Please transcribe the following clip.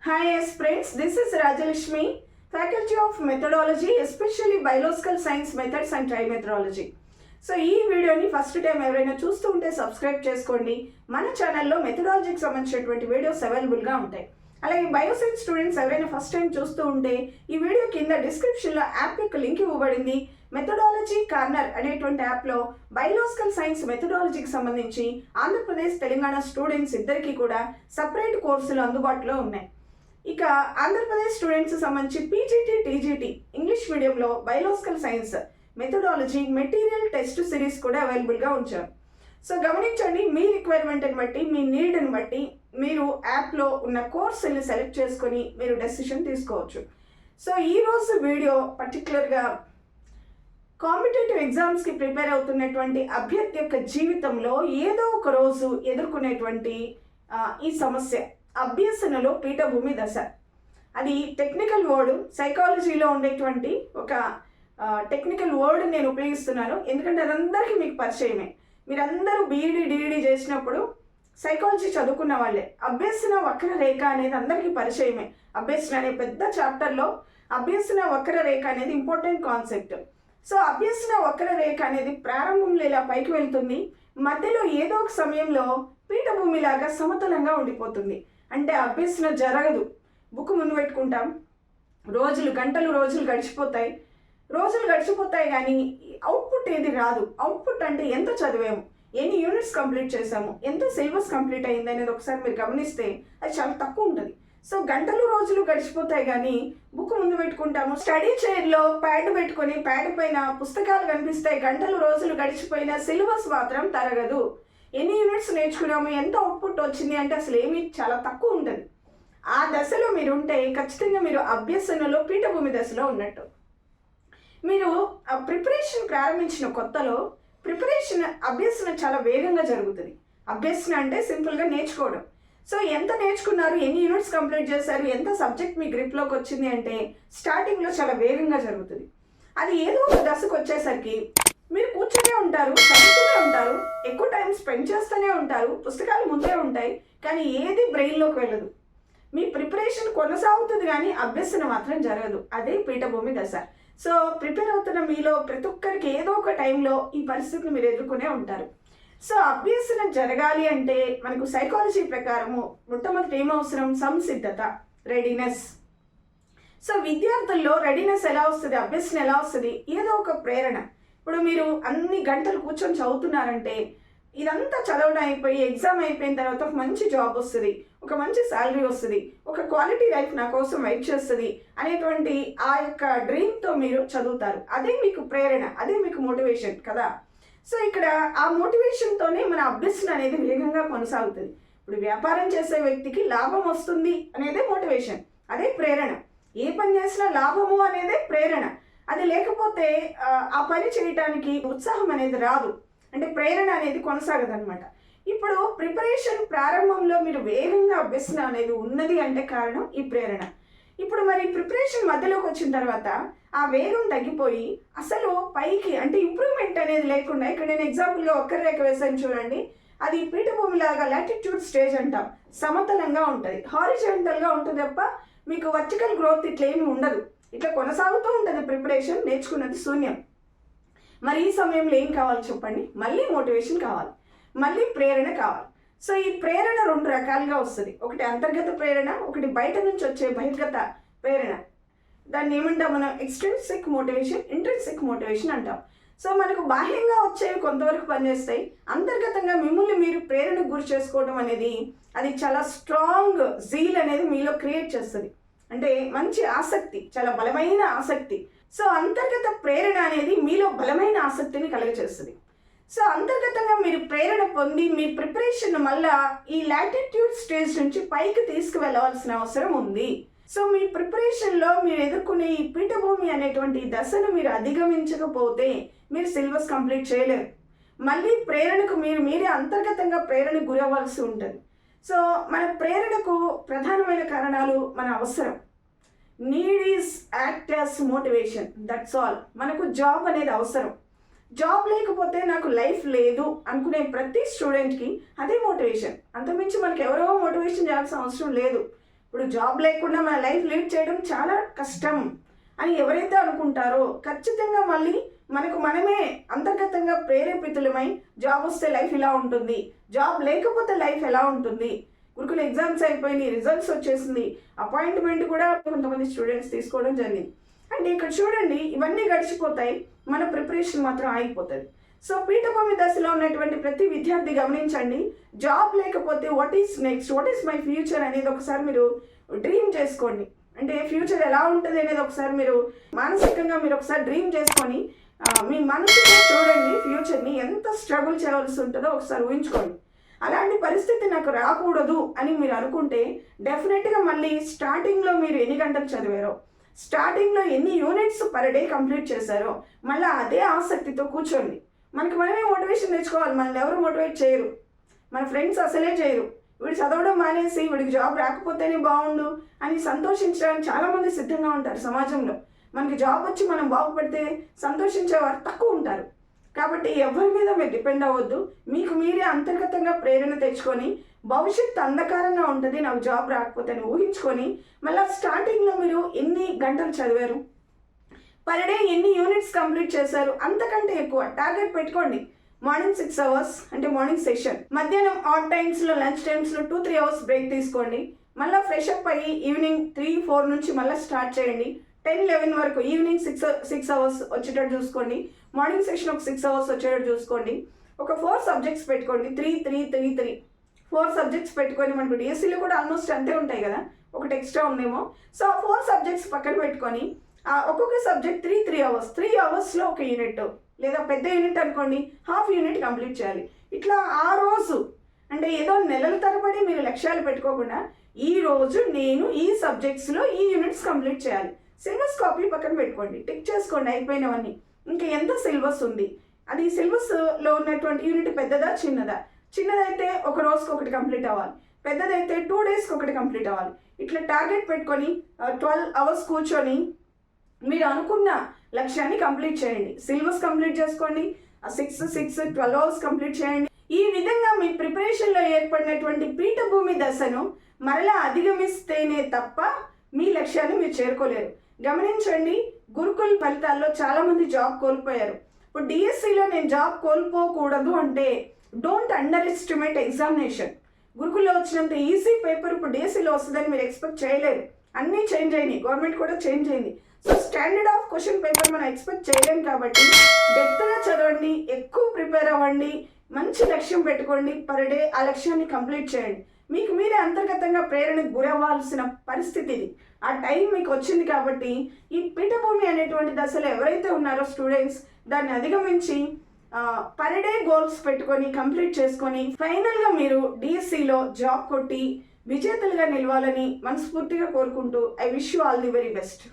Hi aspirants, this is Rajalakshmi, Faculty of Methodology, especially Biological Science Methods and Trimethodology. So ఈ వీడియోని first time ఎవరైనా చూస్తూ ఉంటే subscribe చేసుకోండి. మన ఛానల్లో మెథడాలజీకి సంబంధించినటువంటి వీడియోస్ అవైలబుల్గా ఉంటాయి. అలాగే బయోసైన్స్ స్టూడెంట్స్ ఎవరైనా ఫస్ట్ టైం చూస్తూ ఉంటే ఈ వీడియో కింద డిస్క్రిప్షన్లో యాప్ యొక్క లింక్ ఇవ్వబడింది. మెథడాలజీ కార్నర్ అనేటువంటి యాప్లో బయోలాజికల్ సైన్స్ మెథడాలజీకి సంబంధించి ఆంధ్రప్రదేశ్ తెలంగాణ స్టూడెంట్స్ ఇద్దరికీ కూడా సపరేట్ కోర్సులు అందుబాటులో ఉన్నాయి. ఇక ఆంధ్రప్రదేశ్ స్టూడెంట్స్ సంబంధించి పీజీటీ టీజీటీ ఇంగ్లీష్ మీడియంలో biological science methodology material test series కూడా అవైలబుల్గా ఉంచారు. సో గమనించండి, మీ రిక్వైర్మెంట్ని బట్టి మీ నీడ్ని బట్టి మీరు యాప్లో ఉన్న కోర్సుల్ని సెలెక్ట్ చేసుకొని మీరు డెసిషన్ తీసుకోవచ్చు. సో ఈరోజు వీడియో పర్టికులర్గా కాంపిటేటివ్ ఎగ్జామ్స్కి ప్రిపేర్ అవుతున్నటువంటి అభ్యర్థి యొక్క జీవితంలో ఏదో ఒక రోజు ఎదుర్కొనేటువంటి ఈ సమస్య అభ్యసనలో పీఠభూమి దశ. అది టెక్నికల్ వర్డ్, సైకాలజీలో ఉండేటువంటి ఒక టెక్నికల్ వర్డ్ నేను ఉపయోగిస్తున్నాను ఎందుకంటే అదందరికీ మీకు పరిచయమే. మీరందరూ బీఈడి డిఈడి చేసినప్పుడు సైకాలజీ చదువుకున్న వాళ్ళే. అభ్యసన వక్ర రేఖ అనేది అందరికీ పరిచయమే. అభ్యసన అనే పెద్ద చాప్టర్లో అభ్యసన వక్ర రేఖ అనేది ఇంపార్టెంట్ కాన్సెప్ట్. సో అభ్యసన వక్ర రేఖ అనేది ప్రారంభంలో ఇలా పైకి వెళ్తుంది, మధ్యలో ఏదో ఒక సమయంలో పీఠభూమిలాగా సమతలంగా ఉండిపోతుంది. అంటే అభ్యసన జరగదు. బుక్ ముందు పెట్టుకుంటాం, రోజులు గడిచిపోతాయి కానీ అవుట్పుట్ ఏది రాదు. అవుట్పుట్ అంటే ఎంత చదివాము, ఎన్ని యూనిట్స్ కంప్లీట్ చేసాము, ఎంత సిలబస్ కంప్లీట్ అయింది అనేది ఒకసారి మీరు గమనిస్తే అది చాలా తక్కువ ఉంటుంది. సో రోజులు గడిచిపోతాయి కానీ బుక్ ముందు పెట్టుకుంటాము, స్టడీ చైర్లో ప్యాడ్ పెట్టుకొని ప్యాడ్ పైన పుస్తకాలు కనిపిస్తాయి, రోజులు గడిచిపోయినా సిలబస్ మాత్రం తరగదు. ఎన్ని యూనిట్స్ నేర్చుకున్నాము, ఎంత అవుట్పుట్ వచ్చింది అంటే అసలు ఏమీ చాలా తక్కువ ఉంటుంది. ఆ దశలో మీరు ఉంటే ఖచ్చితంగా మీరు అభ్యసనలో పీఠభూమి దశలో ఉన్నట్టు. మీరు ప్రిపరేషన్ ప్రారంభించిన కొత్తలో అభ్యసన చాలా వేగంగా జరుగుతుంది. అభ్యసన అంటే సింపుల్గా నేర్చుకోవడం. సో ఎంత నేర్చుకున్నారు, ఎన్ని యూనిట్స్ కంప్లీట్ చేశారు, ఎంత సబ్జెక్ట్ మీ గ్రిప్లోకి వచ్చింది అంటే స్టార్టింగ్లో చాలా వేగంగా జరుగుతుంది. అది ఏదో ఒక దశకు వచ్చేసరికి మీరు కూర్చునే ఉంటారు, చదువుతూనే ఉంటారు, ఎక్కువ టైం స్పెండ్ చేస్తూనే ఉంటారు, పుస్తకాలు ముందే ఉంటాయి, కానీ ఏది బ్రెయిన్లోకి వెళ్ళదు. మీ ప్రిపరేషన్ కొనసాగుతుంది కానీ అభ్యసన మాత్రం జరగదు. అదే పీఠభూమి దశ. సో ప్రిపేర్ అవుతున్న మీలో ప్రతి ఒక్కరికి ఏదో ఒక టైంలో ఈ పరిస్థితిని మీరు ఎదుర్కొనే ఉంటారు. సో అభ్యసన జరగాలి అంటే మనకు సైకాలజీ ప్రకారము మొట్టమొదటి ఏమవసరం, సంసిద్ధత, రెడీనెస్. సో విద్యార్థుల్లో రెడీనెస్ ఎలా వస్తుంది, అభ్యసన ఎలా వస్తుంది, ఏదో ఒక ప్రేరణ. ఇప్పుడు మీరు అన్ని గంటలు కూర్చొని చదువుతున్నారంటే ఇదంతా చదవడం అయిపోయి ఎగ్జామ్ అయిపోయిన తర్వాత ఒక మంచి జాబ్ వస్తుంది, ఒక మంచి శాలరీ వస్తుంది, ఒక క్వాలిటీ లైఫ్ నా కోసం వెయిట్ చేస్తుంది అనేటువంటి ఆ యొక్క డ్రీమ్తో మీరు చదువుతారు. అదే మీకు ప్రేరణ, అదే మీకు మోటివేషన్ కదా. సో ఇక్కడ ఆ మోటివేషన్తోనే మన అభ్యసన అనేది వేగంగా కొనసాగుతుంది. ఇప్పుడు వ్యాపారం చేసే వ్యక్తికి లాభం వస్తుంది అనేదే మోటివేషన్, అదే ప్రేరణ. ఏ పని చేసినా లాభము అనేదే ప్రేరణ. అది లేకపోతే ఆ పని చేయటానికి ఉత్సాహం అనేది రాదు, అంటే ప్రేరణ అనేది కొనసాగదు అనమాట. ఇప్పుడు ప్రిపరేషన్ ప్రారంభంలో మీరు వేగంగా అభ్యసన అనేది ఉన్నది అంటే కారణం ఈ ప్రేరణ. ఇప్పుడు మరి ప్రిపరేషన్ మధ్యలోకి వచ్చిన తర్వాత ఆ వేగం తగ్గిపోయి అసలు పైకి అంటే ఇంప్రూవ్మెంట్ అనేది లేకుండా, ఇక్కడ నేను ఎగ్జాంపుల్గా ఒక్కరి రేఖ వేసాను చూడండి, అది పీఠభూమిలాగా లాటిట్యూడ్ స్టేజ్ అంటాం, సమతలంగా ఉంటుంది, హారిజాంటల్గా ఉంటుంది తప్ప మీకు వర్టికల్ గ్రోత్ ఇట్లా ఏమి ఉండదు. ఇట్లా కొనసాగుతూ ఉంటుంది ప్రిపరేషన్, నేర్చుకున్నది శూన్యం. మరి ఈ సమయంలో ఏం కావాలి చెప్పండి, మళ్ళీ మోటివేషన్ కావాలి, మళ్ళీ ప్రేరణ కావాలి. సో ఈ ప్రేరణ రెండు రకాలుగా వస్తుంది. ఒకటి అంతర్గత ప్రేరణ, ఒకటి బయట నుంచి వచ్చే బహిర్గత ప్రేరణ. దాన్ని ఏమంటాం మనం, ఎక్స్ట్రిన్సిక్ మోటివేషన్, ఇంట్రిన్సిక్ మోటివేషన్ అంటాం. సో మనకు బాహ్యంగా వచ్చేవి కొంతవరకు పనిచేస్తాయి, అంతర్గతంగా మిమ్మల్ని మీరు ప్రేరణకు గురి చేసుకోవడం అనేది అది చాలా స్ట్రాంగ్ జీల్ అనేది మీలో క్రియేట్ చేస్తుంది. అంటే మంచి ఆసక్తి, చాలా బలమైన ఆసక్తి. సో అంతర్గత ప్రేరణ అనేది మీలో బలమైన ఆసక్తిని కలుగజేస్తుంది. సో అంతర్గతంగా మీరు ప్రేరణ పొంది మీ ప్రిపరేషన్ మళ్ళా ఈ లాటిట్యూడ్ స్టేజ్ నుంచి పైకి తీసుకువెళ్ళవలసిన అవసరం ఉంది. సో మీ ప్రిపరేషన్లో మీరు ఎదుర్కొనే ఈ పీఠభూమి అనేటువంటి దశను మీరు అధిగమించకపోతే మీరు సిలబస్ కంప్లీట్ చేయలేరు. మళ్ళీ ప్రేరణకు మీరే అంతర్గతంగా ప్రేరణకు గురవ్వాల్సి ఉంటుంది. సో మన ప్రేరణకు ప్రధానమైన కారణాలు మన అవసరం. Need is act as motivation, that's all. మనకు జాబ్ అనేది అవసరం. జాబ్ లేకపోతే నాకు లైఫ్ లేదు అనుకునే ప్రతి స్టూడెంట్కి అదే మోటివేషన్. అంతకుమించి మనకి ఎవరో మోటివేషన్ చేయాల్సిన అవసరం లేదు. ఇప్పుడు జాబ్ లేకుండా మన లైఫ్ లీడ్ చేయడం చాలా కష్టం అని ఎవరైతే అనుకుంటారో ఖచ్చితంగా మళ్ళీ మనకు మనమే అంతర్గతంగా ప్రేరేపితులమై జాబ్ వస్తే లైఫ్ ఇలా ఉంటుంది, జాబ్ లేకపోతే లైఫ్ ఎలా ఉంటుంది, గురుకుల ఎగ్జామ్స్ అయిపోయినాయి, రిజల్ట్స్ వచ్చేసింది, అపాయింట్మెంట్ కూడా కొంతమంది స్టూడెంట్స్ తీసుకోవడం జరిగింది. అంటే ఇక్కడ చూడండి, ఇవన్నీ గడిచిపోతాయి, మన ప్రిపరేషన్ మాత్రం ఆగిపోతుంది. సో పీఠభూమి దశలో ఉన్నటువంటి ప్రతి విద్యార్థి గమనించండి, జాబ్ లేకపోతే what is next, what is my future అనేది ఒకసారి మీరు డ్రీమ్ చేసుకోండి. అంటే ఫ్యూచర్ ఎలా ఉంటుంది అనేది ఒకసారి మీరు మానసికంగా మీరు ఒకసారి డ్రీమ్ చేసుకొని మీ మనసులో చూడండి, ఫ్యూచర్ని ఎంత స్ట్రగుల్ చేయవలసి ఉంటుందో ఒకసారి ఊహించుకోండి. అలాంటి పరిస్థితి నాకు రాకూడదు అని మీరు అనుకుంటే డెఫినెట్గా మళ్ళీ స్టార్టింగ్లో మీరు ఎన్ని గంటలు చదివారో, స్టార్టింగ్లో ఎన్ని యూనిట్స్ పర్ డే కంప్లీట్ చేశారో మళ్ళీ అదే ఆసక్తితో కూర్చోండి. మనకి మనమే మోటివేషన్ తెచ్చుకోవాలి, మనల్ని ఎవరు మోటివేట్ చేయరు, మన ఫ్రెండ్స్ అసలే చేయరు. వీడు చదవడం మానేసి వీడికి జాబ్ రాకపోతేనే బాగుండు అని సంతోషించడానికి చాలామంది సిద్ధంగా ఉంటారు సమాజంలో. మనకి జాబ్ వచ్చి మనం బాగుపడితే సంతోషించేవారు తక్కువ ఉంటారు. కాబట్టి ఎవరి మీద మీరు డిపెండ్ అవ్వద్దు, మీకు మీరే అంతర్గతంగా ప్రేరణ తెచ్చుకొని భవిష్యత్తు అంధకారంగా ఉంటుంది నాకు జాబ్ రాకపోతే అని ఊహించుకొని మళ్ళీ స్టార్టింగ్లో మీరు ఎన్ని గంటలు చదివారు, పర్ డే ఎన్ని యూనిట్స్ కంప్లీట్ చేశారు, అంతకంటే ఎక్కువ టార్గెట్ పెట్టుకోండి. మార్నింగ్ 6 hours అంటే మార్నింగ్ సెషన్, మధ్యాహ్నం ఆడ్ టైమ్స్లో లంచ్ టైమ్స్లో 2-3 hours బ్రేక్ తీసుకోండి. మళ్ళీ ఫ్రెష్ అప్ అయ్యి ఈవినింగ్ 3-4 నుంచి మళ్ళీ స్టార్ట్ చేయండి. 10-11 వరకు ఈవినింగ్ 6 hours వచ్చేటట్టు చూసుకోండి. మార్నింగ్ సెషన్ ఒక 6 hours వచ్చేటట్టు చూసుకోండి. ఒక 4 subjects పెట్టుకోండి, 3-3-3-3 4 subjects పెట్టుకొని, మనకు డిఎస్సీలో కూడా ఆల్మోస్ట్ అంతే ఉంటాయి కదా, ఒకటి ఎక్స్ట్రా ఉందేమో. సో 4 subjects పక్కన పెట్టుకొని ఒక్కొక్క సబ్జెక్ట్ 3 hours 3 hours ఒక యూనిట్, లేదా పెద్ద యూనిట్ అనుకోండి హాఫ్ యూనిట్ కంప్లీట్ చేయాలి. ఇట్లా ఆ రోజు అంటే ఏదో నెలల తరబడి మీరు లక్ష్యాలు పెట్టుకోకుండా ఈ రోజు నేను ఈ సబ్జెక్ట్స్లో ఈ యూనిట్స్ కంప్లీట్ చేయాలి. సిలబస్ కాపీ పక్కన పెట్టుకోండి, టిక్ చేసుకోండి అయిపోయినవన్నీ. ఇంకా ఎంత సిలబస్ ఉంది, అది సిలబస్లో ఉన్నటువంటి యూనిట్ పెద్దదా చిన్నదా, చిన్నదైతే ఒక రోజుకి ఒకటి కంప్లీట్ అవ్వాలి, పెద్దదైతే 2 daysకి ఒకటి కంప్లీట్ అవ్వాలి. ఇట్లా టార్గెట్ పెట్టుకొని 12 hours కూర్చొని మీరు అనుకున్న లక్ష్యాన్ని కంప్లీట్ చేయండి. సిలబస్ కంప్లీట్ చేసుకోండి, 12 hours కంప్లీట్ చేయండి. ఈ విధంగా మీ ప్రిపరేషన్లో ఏర్పడినటువంటి పీఠభూమి దశను మరలా అధిగమిస్తేనే తప్ప మీ లక్ష్యాన్ని మీరు చేరుకోలేరు. గమనించండి, గురుకుల్ ఫలితాల్లో చాలామంది జాబ్ కోల్పోయారు. ఇప్పుడు డిఎస్సిలో నేను జాబ్ కోల్పోకూడదు అంటే డోంట్ అండర్ ఎస్టిమేట్ ఎగ్జామినేషన్. గురుకుల్లో వచ్చినంత ఈజీ పేపర్ ఇప్పుడు డిఎస్సిలో వస్తుందని మీరు ఎక్స్పెక్ట్ చేయలేరు. అన్నీ చేంజ్ అయినాయి, గవర్నమెంట్ కూడా చేంజ్ అయింది. So standard of question paper మనం ఎక్స్పెక్ట్ చేయలేం కాబట్టి డెప్త్గా చదవండి, ఎక్కువ ప్రిపేర్ అవ్వండి, మంచి లక్ష్యం పెట్టుకోండి, పర్ డే ఆ లక్ష్యాన్ని కంప్లీట్ చేయండి. మీకు మీరే అంతర్గతంగా ప్రేరణకు గురవ్వాల్సిన పరిస్థితి ఇది. ఆ టైం మీకు వచ్చింది కాబట్టి ఈ పీఠభూమి అనేటువంటి దశలో ఎవరైతే ఉన్నారో స్టూడెంట్స్ దాన్ని అధిగమించి పర్ డే గోల్స్ పెట్టుకొని కంప్లీట్ చేసుకొని ఫైనల్గా మీరు డిఎస్సిలో జాబ్ కొట్టి విజేతలుగా నిలవాలని మనస్ఫూర్తిగా కోరుకుంటూ I wish you all the very best.